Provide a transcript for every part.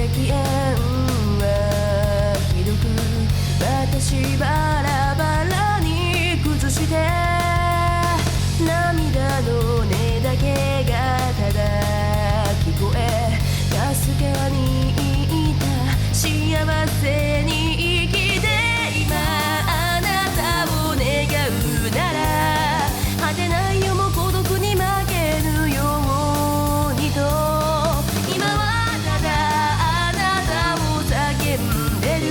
縁はひどく私バラバラに崩して涙の音だけがただ聞こえかすかにいた幸せに生きて今あなたを願うなら果てないよも孤独に負けぬようにと今はただあなたを叫んでる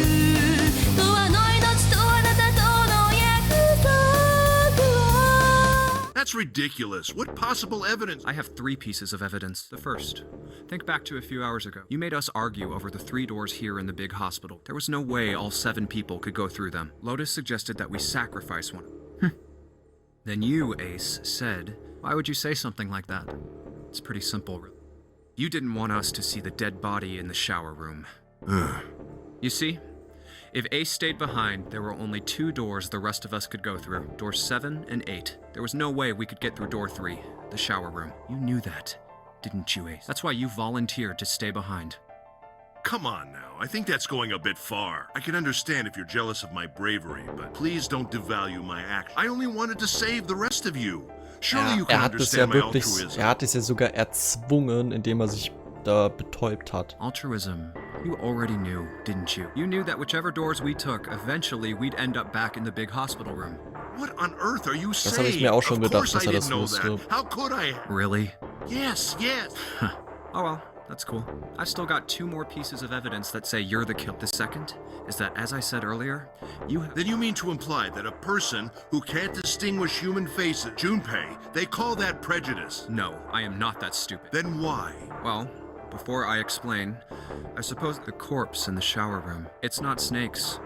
永遠の命とあなたとの約束は That's ridiculous. What possible evidence? I have 3 pieces of evidence. The first, think back to a few hours ago. You made us argue over the 3 doors here in the big hospital. There was no way all 7 people could go through them. Lotus suggested that we sacrifice one. Then you, Ace, said, why would you say something like that? It's pretty simple, really. You didn't want us to see the dead body in the shower room. You see? If Ace stayed behind, there were only 2 doors the rest of us could go through. Doors 7 and 8. There was no way we could get through door 3, the shower room. You knew that, didn't you, Ace? That's why you volunteered to stay behind. Come on now. I think that's going a bit far. I can understand if you're jealous of my bravery, but please don't devalue my act. I only wanted to save the rest of you. Surely you can hat es ja understand my wirklich, altruism. er hat es ja sogar erzwungen, indem er sich da betäubt hat. Altruism. You already knew, didn't you? You knew that whichever doors we took, eventually we'd end up back in the big hospital room. What on earth are you saying? Das habe ich mir auch schon Of gedacht, course dass I er das didn't know wusste. that. How could I? Really? Yes, yes. Oh well, that's cool. I've still got 2 more pieces of evidence that say you're the killer. The second is that, as I said earlier, you have... Then you mean to imply that a person who can't distinguish human faces, Junpei, they call that prejudice? No, I am not that stupid. Then why? Well, before I explain, I suppose the corpse in the shower room, it's not Snake's.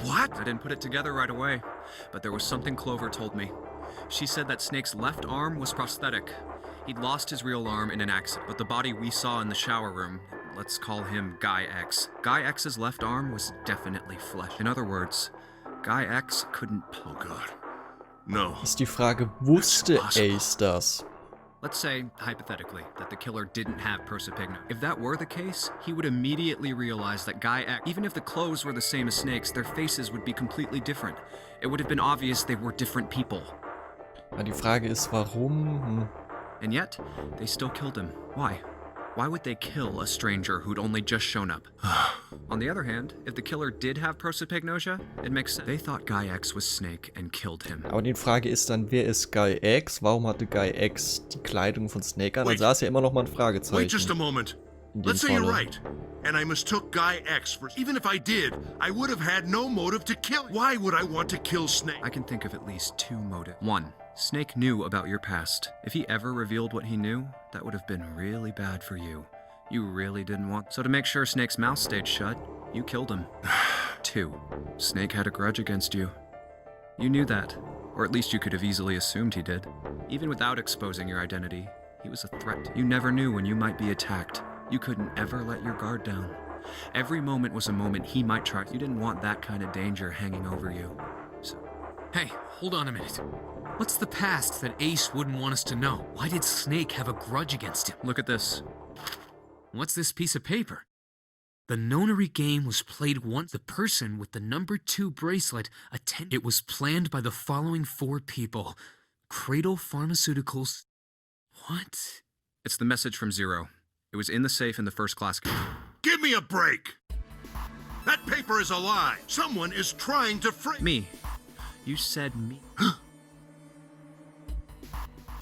What? I didn't put it together right away, but there was something Clover told me. She said that Snake's left arm was prosthetic. He'd lost his real arm in an accident, but the body we saw in the shower room, let's call him Guy X. Guy X's left arm was definitely flesh. In other words, Guy X couldn't... Oh God. No. Ist die Frage, wusste Ace das? Let's say, hypothetically, that the killer didn't have prosopagnosia. If that were the case, he would immediately realize that Guy X, even if the clothes were the same as Snake's, their faces would be completely different. It would have been obvious they were different people. Aber die Frage ist, warum? And yet, they still killed him. Why? Why would they kill a stranger who'd only just shown up? On the other hand, if the killer did have prosopagnosia, it makes sense. They thought Guy X was Snake and killed him. Aber die Frage ist dann, wer ist Guy X? Warum hatte Guy X die Kleidung von Snake an? Da ist ja immer noch mal ein Fragezeichen. Wait just a moment. Let's say you're right, and I mistook Guy X for... Even if I did, I would have had no motive to kill. Why would I want to kill Snake? I can think of at least 2 motives. 1. Snake knew about your past. If he ever revealed what he knew, that would have been really bad for you. You really didn't want... So to make sure Snake's mouth stayed shut, you killed him. 2. Snake had a grudge against you. You knew that, or at least you could have easily assumed he did. Even without exposing your identity, he was a threat. You never knew when you might be attacked. You couldn't ever let your guard down. Every moment was a moment he might try. You didn't want that kind of danger hanging over you. So... Hey, hold on a minute. What's the past that Ace wouldn't want us to know? Why did Snake have a grudge against him? Look at this. What's this piece of paper? The Nonary game was played once. The person with the number 2 bracelet attended. It was planned by the following 4 people. Cradle Pharmaceuticals. What? It's the message from Zero. It was in the safe in the first class. Give me a break! That paper is a lie! Someone is trying to Me. You said me.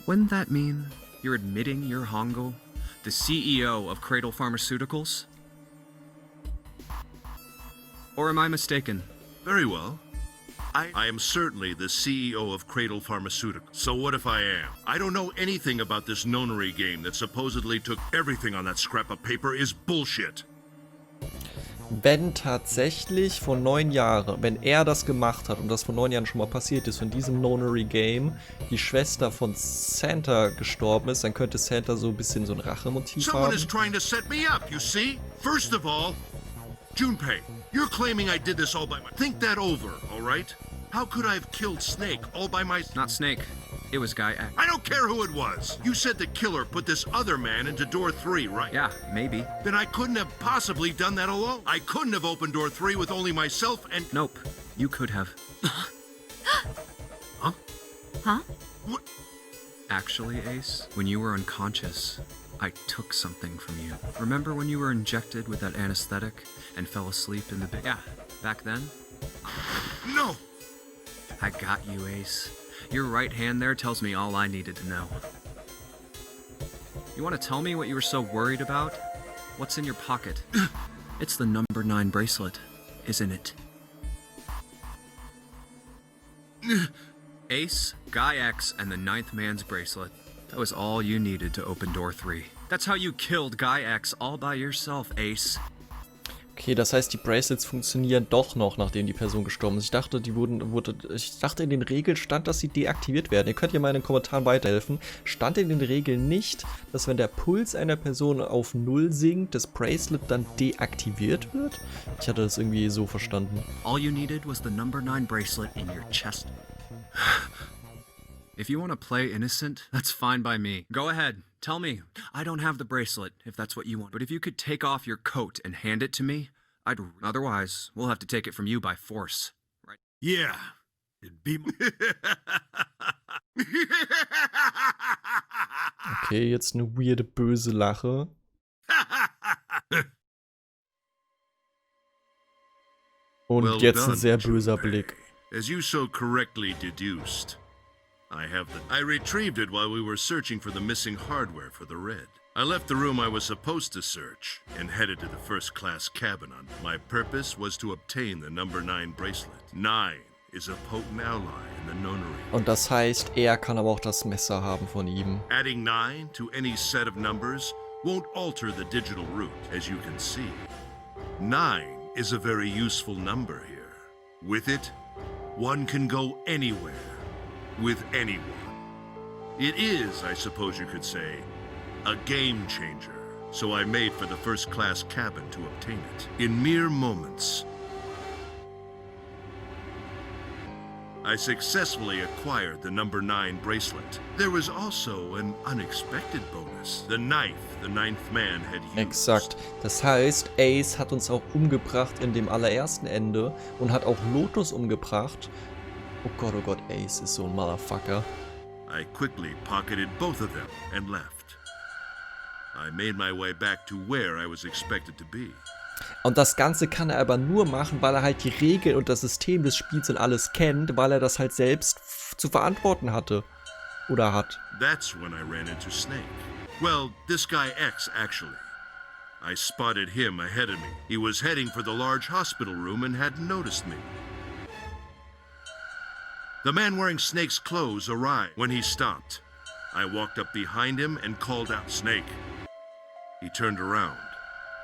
Wouldn't that mean you're admitting you're Hongo, the CEO of Cradle Pharmaceuticals? Or am I mistaken? Very well. I am certainly the CEO of Cradle Pharmaceuticals. So what if I am? I don't know anything about this Nonary game that supposedly took everything on that scrap of paper is bullshit. Wenn tatsächlich vor 9 Jahren, wenn er das gemacht hat und das vor 9 Jahren schon mal passiert ist, in diesem Nonary Game die Schwester von Santa gestorben ist, dann könnte Santa so ein bisschen so ein Rachemotiv Someone haben. is trying to set me up, you see? First of all, Junpei, you're claiming I did this all by myself. Think that over, all right? How could I have killed Snake all by myself? Not Snake. It was Guy X. I don't care who it was. You said the killer put this other man into door 3, right? Yeah, maybe. Then I couldn't have possibly done that alone. I couldn't have opened door 3 with only myself and... Nope. You could have. Huh? Huh? What? Actually, Ace, when you were unconscious, I took something from you. Remember when you were injected with that anesthetic and fell asleep in the bed? Yeah, back then? No! I got you, Ace. Your right hand there tells me all I needed to know. You want to tell me what you were so worried about? What's in your pocket? It's the number 9 bracelet, isn't it? Ace, Guy X, and the 9th man's bracelet. That was all you needed to open door 3. That's how you killed Guy X all by yourself, Ace. Okay, das heißt, die Bracelets funktionieren doch noch, nachdem die Person gestorben ist. Ich dachte, ich dachte, in den Regeln stand, dass sie deaktiviert werden. Ihr könnt ja mal in den Kommentaren weiterhelfen. Stand in den Regeln nicht, dass wenn der Puls einer Person auf 0 sinkt, das Bracelet dann deaktiviert wird? Ich hatte das irgendwie so verstanden. All you needed was the number 9 bracelet in your chest. If you want to play innocent, that's fine by me. Go ahead, tell me. I don't have the bracelet, if that's what you want. But if you could take off your coat and hand it to me, I'd... Otherwise, we'll have to take it from you by force. Right? Yeah, it'd be... Okay, jetzt eine weirde, böse Lache. Und Well jetzt ein done, sehr böser Junpei. Blick. As you so correctly deduced, I retrieved it while we were searching for the missing hardware for the red. I left the room I was supposed to search and headed to the first-class cabin. My purpose was to obtain the number 9 bracelet. 9 is a potent ally in the Nonary. Und das heißt, er kann aber auch das Messer haben von ihm. Adding 9 to any set of numbers won't alter the digital route, as you can see. 9 is a very useful number here. With it, one can go anywhere, with anyone. It is, I suppose you could say, a game changer. So I made for the first-class cabin to obtain it. In mere moments, I successfully acquired the number 9 bracelet. There was also an unexpected bonus. The knife the 9th man had used. Exakt. Das heißt, Ace hat uns auch umgebracht in dem allerersten Ende und hat auch Lotus umgebracht. Oh Gott, Ace ist so ein Motherfucker. I quickly pocketed both of them and left. I made my way back to where I was expected to be. Und das Ganze kann er aber nur machen, weil er halt die Regeln und das System des Spiels und alles kennt, weil er das halt selbst zu verantworten hatte. Oder hat. That's when I ran into Snake. Well, this guy X, actually. I spotted him ahead of me. He was heading for the large hospital room and hadn't noticed me. The man wearing Snake's clothes arrived. When he stopped, I walked up behind him and called out, "Snake." He turned around.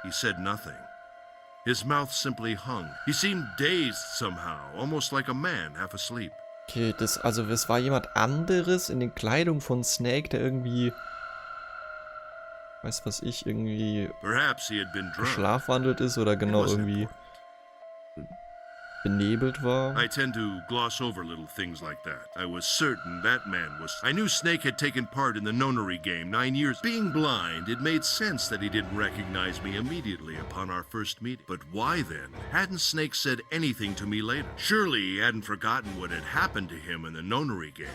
He said nothing. His mouth simply hung. He seemed dazed somehow, almost like a man half asleep. Okay, das war jemand anderes in den Kleidung von Snake, der irgendwie, weiß was ich, irgendwie Perhaps he had been drunk. geschlafwandelt ist oder It genau wasn't irgendwie important. benebelt war. I tend to gloss over little things like that. I was certain that man was... I knew Snake had taken part in the Nonary game 9 years. Being blind, it made sense that he didn't recognize me immediately upon our first meeting. But why then? Hadn't Snake said anything to me later? Surely he hadn't forgotten what had happened to him in the Nonary game.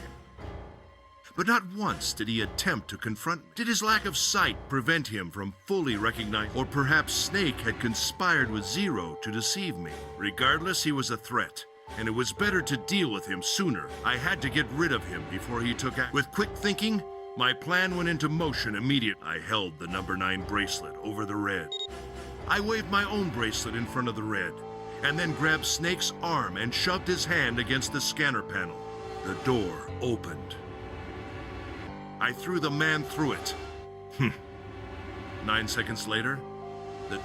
But not once did he attempt to confront me. Did his lack of sight prevent him from fully recognizing? Or perhaps Snake had conspired with Zero to deceive me. Regardless, he was a threat, and it was better to deal with him sooner. I had to get rid of him before he took action. With quick thinking, my plan went into motion immediately. I held the number 9 bracelet over the red. I waved my own bracelet in front of the red, and then grabbed Snake's arm and shoved his hand against the scanner panel. The door opened. I threw the man through it. 9 seconds later, the...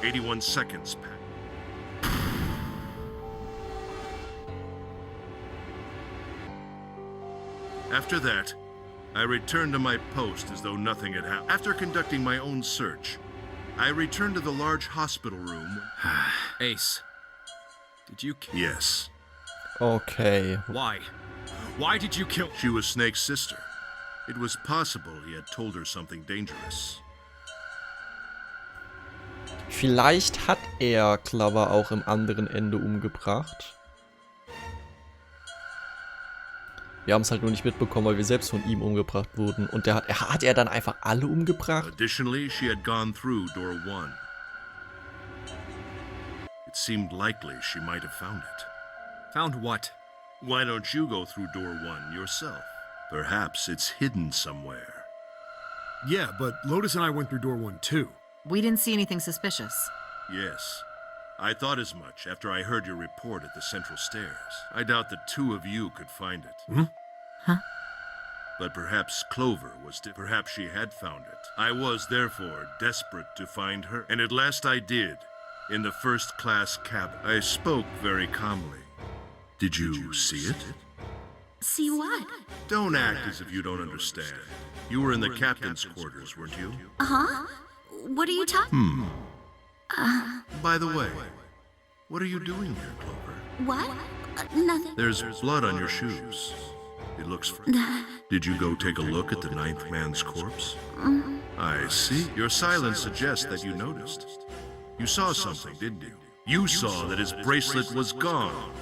81 seconds passed. After that, I returned to my post as though nothing had happened. After conducting my own search, I returned to the large hospital room. Ace, did you... Yes. Okay. Why? Why did you kill? She was Snake's sister. It was possible he had told her something dangerous. Vielleicht hat er Clover auch im anderen Ende umgebracht. Wir haben es halt nur nicht mitbekommen, weil wir selbst von ihm umgebracht wurden. Und hat er dann einfach alle umgebracht? Additionally, she had gone through door 1. It seemed likely she might have found it. Found what? Why don't you go through door 1 yourself? Perhaps it's hidden somewhere. Yeah, but Lotus and I went through door 1 too. We didn't see anything suspicious. Yes. I thought as much after I heard your report at the central stairs. I doubt the two of you could find it. Hmm? Huh? But perhaps Clover was perhaps she had found it. I was, therefore, desperate to find her, and at last I did, in the first-class cabin. I spoke very calmly. Did you see it? See what? Don't act as if you don't understand. You were in the captain's quarters, weren't you? Huh? What are you talking? By the way, what are you doing here, Clover? What? Nothing. There's blood on your shoes. It looks fresh. Did you go take a look at the 9th man's corpse? I see. Your silence suggests that you noticed. You saw something, didn't you? You saw that his bracelet was gone.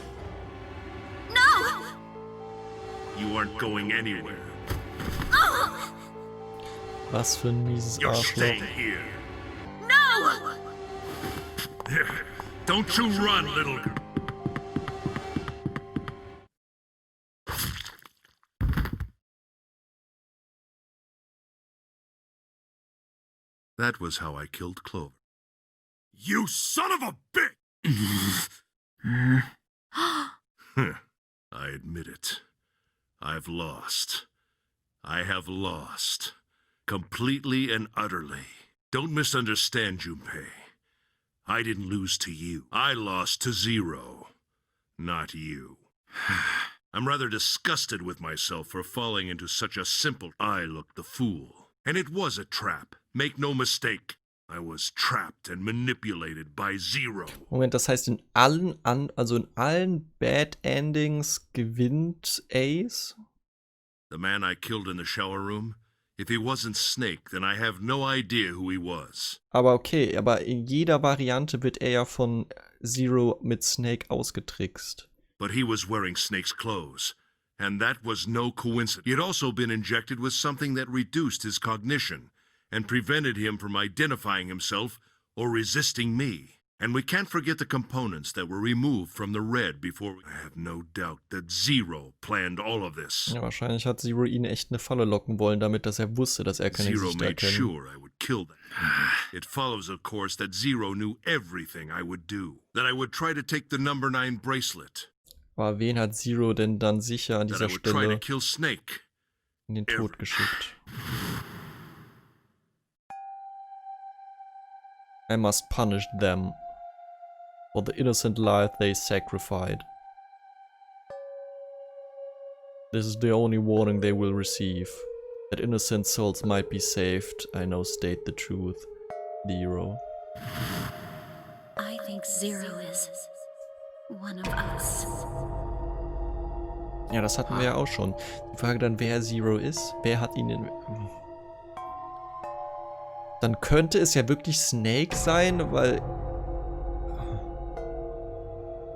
No! You aren't going anywhere. Was für ein mieses You're Arschloch. staying here. No! Don't you run, little girl. That was how I killed Clover. You son of a bitch! I admit it. I've lost. I have lost. Completely and utterly. Don't misunderstand, Junpei. I didn't lose to you. I lost to Zero. Not you. I'm rather disgusted with myself for falling into such a simple... I looked the fool. And it was a trap. Make no mistake. I was trapped and manipulated by Zero. Moment, das heißt in allen Bad Endings gewinnt Ace? The man I killed in the shower room? If he wasn't Snake, then I have no idea who he was. Aber okay, aber in jeder Variante wird er ja von Zero mit Snake ausgetrickst. But he was wearing Snake's clothes, and that was no coincidence. He had also been injected with something that reduced his cognition and prevented him from identifying himself or resisting me. And we can't forget the components that were removed from the red before. I have no doubt that Zero planned all of this. Ja, wahrscheinlich hat Zero ihn echt eine Falle locken wollen, damit dass er wusste, dass er keine Zero Gesichter made erkennt. sure I would kill them. It follows, of course, that Zero knew everything I would do. That I would try to take the number 9 bracelet. Aber wen hat Zero denn dann sicher an That dieser I would try to Stelle kill Snake. in den Tod geschickt? I must punish them for the innocent life they sacrificed. This is the only warning they will receive. That innocent souls might be saved, I now state the truth. Zero. I think Zero is one of us. Ja, das hatten wir ja auch schon. Die Frage dann, wer Zero ist, wer hat ihn in... Dann könnte es ja wirklich Snake sein, weil...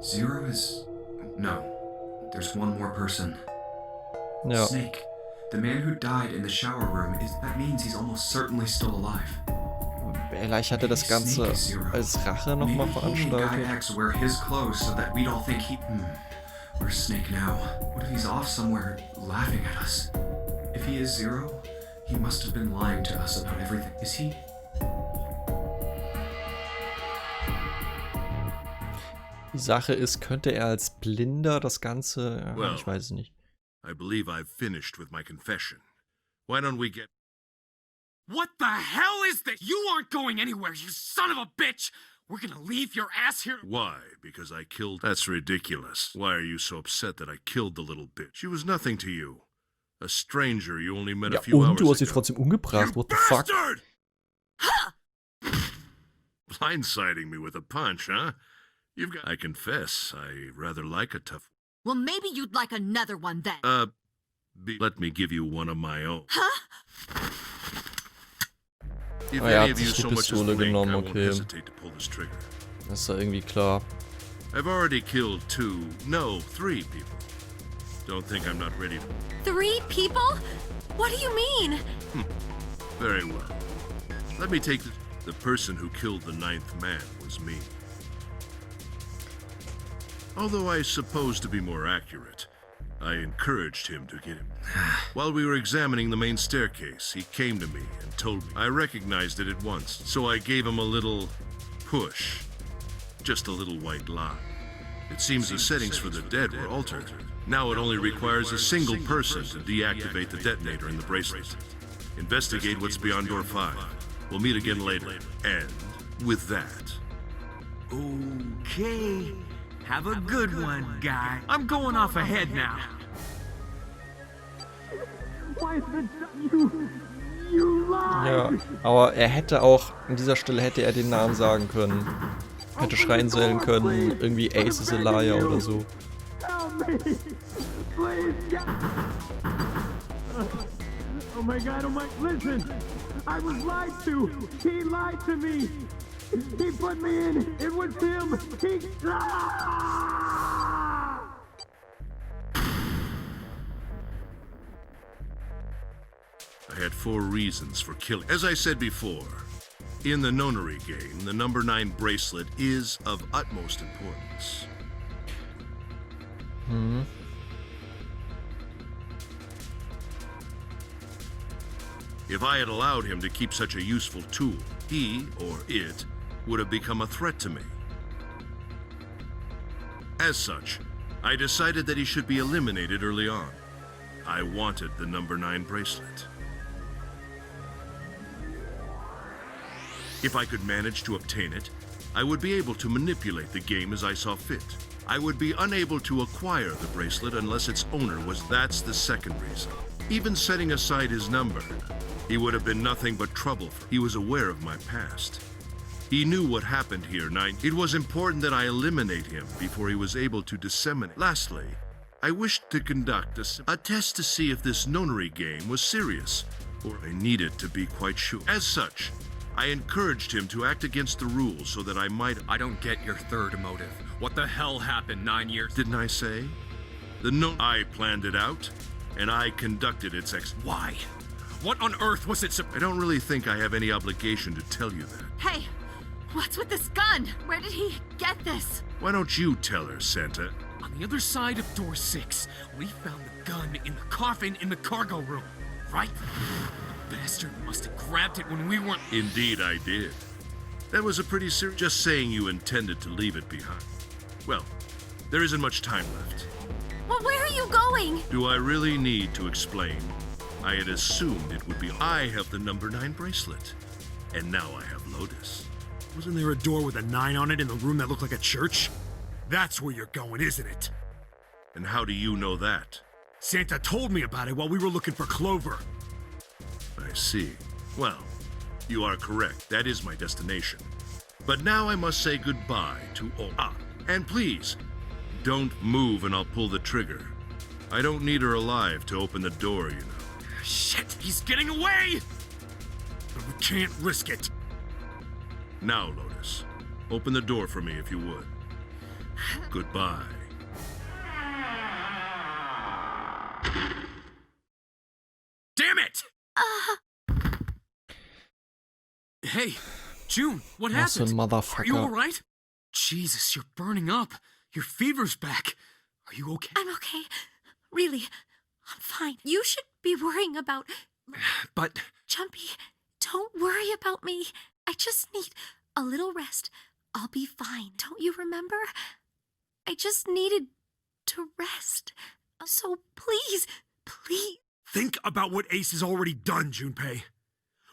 Zero is... No. There's one more person. Ja. Snake. The man who died in the shower room that means he's almost certainly still alive. Vielleicht hat er das Ganze als Rache nochmal veranstaltet. X wear his clothes so that we'd all think he... Where's Snake now? What if he's off somewhere laughing at us? If he is Zero, he must have been lying to us about everything. Is he? Die Sache ist, könnte er als Blinder das Ganze... Ja, Well, ich weiß es nicht. I believe I've finished with my confession. Why don't we get... What the hell is this? You aren't going anywhere, you son of a bitch! We're gonna leave your ass here. Why? Because I killed... That's ridiculous. Why are you so upset that I killed the little bitch? She was nothing to you. A stranger you only met Ja, a few und hours du hast sie ago. trotzdem umgebracht. You What the fuck? bastard! Blindsiding me with a punch, huh? I confess, I rather like a tough... Well, maybe you'd like another one then. Let me give you one of my own. Huh? If Oh, er any hat of you sich die so much as Pistole blink, genommen, I won't okay. hesitate to pull this trigger. Das ist ja irgendwie klar. I've already killed 3 people. Don't think I'm not ready to... 3 people? What do you mean? Very well. Let me take the person who killed the 9th man was me. Although I suppose to be more accurate, I encouraged him to get him. While we were examining the main staircase, he came to me and told me. I recognized it at once, so I gave him a little push. Just a little white lie. It seems the settings for the dead were altered. Now it only requires a single person to deactivate the detonator in the bracelet. Investigate what's beyond door 5. We'll meet again later. And with that... Okay. Have a good one, guy. I'm going off ahead now. Ja, aber er hätte auch, an dieser Stelle hätte er den Namen sagen können. Hätte schreien sollen können, irgendwie Ace is a liar oder so. Oh my god, listen! I was lied to! He lied to me! He put me in! It was him! He... I had 4 reasons for killing. As I said before, in the Nonary game, the number 9 bracelet is of utmost importance. If I had allowed him to keep such a useful tool, he, or it, would have become a threat to me. As such, I decided that he should be eliminated early on. I wanted the number 9 bracelet. If I could manage to obtain it, I would be able to manipulate the game as I saw fit. I would be unable to acquire the bracelet unless its owner was. That's the second reason. Even setting aside his number, he would have been nothing but trouble. He was aware of my past. He knew what happened here. It was important that I eliminate him before he was able to disseminate. Lastly, I wished to conduct a test to see if this Nonary game was serious, or I needed to be quite sure. As such, I encouraged him to act against the rules so that I might... I don't get your third motive. What the hell happened 9 years... Didn't I say? I planned it out, and I conducted its Why? What on earth was it I don't really think I have any obligation to tell you that. Hey, what's with this gun? Where did he get this? Why don't you tell her, Santa? On the other side of door 6, we found the gun in the coffin in the cargo room, right? The bastard must have grabbed it when we weren't... Indeed I did. That was a pretty serious... Just saying you intended to leave it behind. Well, there isn't much time left. Well, where are you going? Do I really need to explain? I had assumed it would be... I have the number 9 bracelet. And now I have Lotus. Wasn't there a door with a 9 on it in the room that looked like a church? That's where you're going, isn't it? And how do you know that? Santa told me about it while we were looking for Clover. I see. Well, you are correct. That is my destination. But now I must say goodbye to all. And please, don't move and I'll pull the trigger. I don't need her alive to open the door, you know. Shit, he's getting away! But we can't risk it. Now, Lotus, open the door for me if you would. Goodbye. Damn it! Hey, June, what Was a happened? Are you motherfucker. alright? Jesus, you're burning up. Your fever's back. Are you okay? I'm okay. Really, I'm fine. You should be worrying about... But... Jumpy, don't worry about me. I just need a little rest. I'll be fine. Don't you remember? I just needed to rest. So please, please. Think about what Ace has already done, Junpei.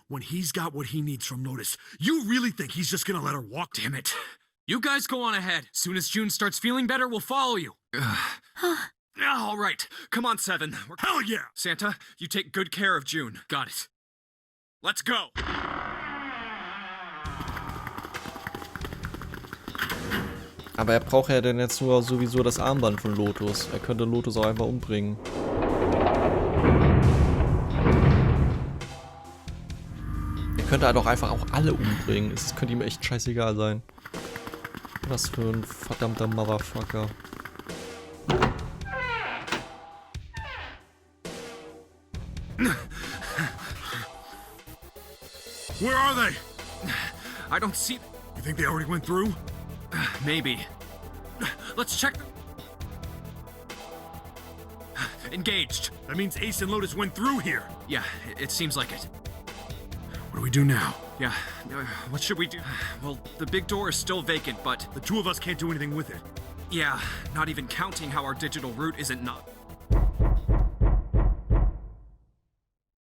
When he's got what he needs from Lotus, you really think he's just gonna let her walk? Damn it. You guys go on ahead. Soon as June starts feeling better, we'll follow you. All right. Come on, 7. Hell yeah! Santa, you take good care of June. Got it. Let's go. Aber er braucht ja dann jetzt nur sowieso das Armband von Lotus. Er könnte Lotus auch einfach umbringen. Er könnte halt auch einfach auch alle umbringen. Es könnte ihm echt scheißegal sein. Was für ein verdammter Motherfucker. Where are they? I don't see. You think they already went through? Maybe. Let's check. Engaged. That means Ace and Lotus went through here. Yeah, it seems like it. What do we do now? Yeah, what should we do? Well, the big door is still vacant, but The two of us can't do anything with it. yeah, not even counting how our digital route isn't not.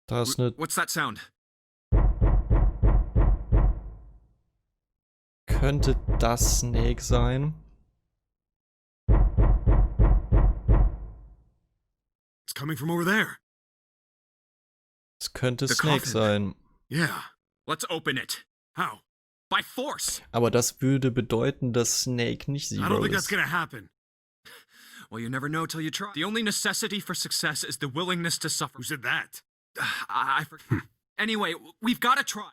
Da ist eine... What's that sound? Könnte das Snake sein? It's coming from over there. Es könnte The Snake coffin. sein. Yeah. Let's open it. How? By force! Aber das würde bedeuten, dass Snake nicht I don't Zero think that's ist. gonna happen. Well, you never know till you try. The only necessity for success is the willingness to suffer. Who said that? I Anyway, we've gotta try.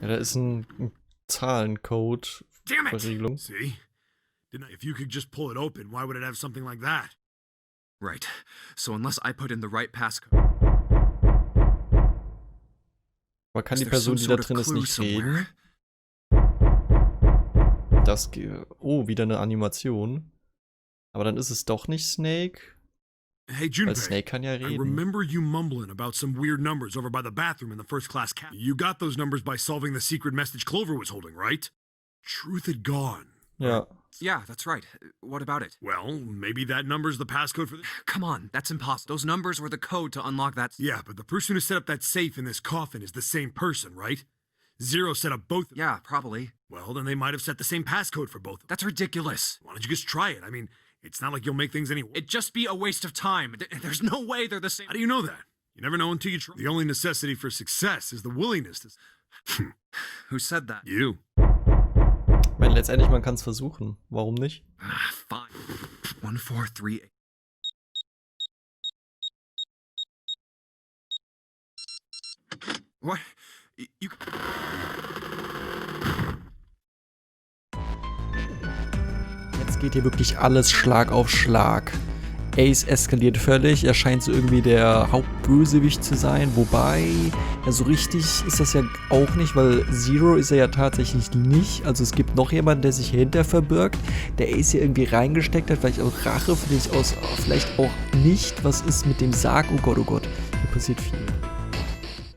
Ja, da ist ein Zahlencode. Damn it! Verriegelung. See? If you could just pull it open, why would it have something like that? Right. So unless I put in the right passcode. Aber kann Is die there Person, some die da sort of drin ist, clue nicht somewhere? reden? Das... Oh, wieder eine Animation. Aber dann ist es doch nicht Snake. Hey, Weil Junpei. Snake kann ja I reden. remember you mumbling about some weird numbers over by the bathroom in the first class cab. You got those numbers by solving the secret message Clover was holding, right? Truth had gone. Ja. Yeah, that's right. What about it? Well, maybe that number's the passcode for the... Come on, that's impossible. Those numbers were the code to unlock that. Yeah, but the person who set up that safe in this coffin is the same person, right? Zero set up both. Yeah, probably. Well, then they might have set the same passcode for both. That's ridiculous. Why don't you just try it? I mean, it's not like you'll make things any worse. It'd just be a waste of time. There's no way they're the same. How do you know that? You never know until you try. The only necessity for success is the willingness to... Who said that? You. Ich meine, letztendlich, man kann es versuchen. Warum nicht? Fine. 1, 4, 3, 8. What? You... Jetzt geht hier wirklich alles Schlag auf Schlag. Ace eskaliert völlig, er scheint so irgendwie der Hauptbösewicht zu sein, wobei, ja so richtig ist das ja auch nicht, weil Zero ist er ja tatsächlich nicht, also es gibt noch jemanden, der sich hier hinter verbirgt, der Ace hier irgendwie reingesteckt hat, vielleicht auch Rache, vielleicht auch nicht, was ist mit dem Sarg, oh Gott, hier passiert viel.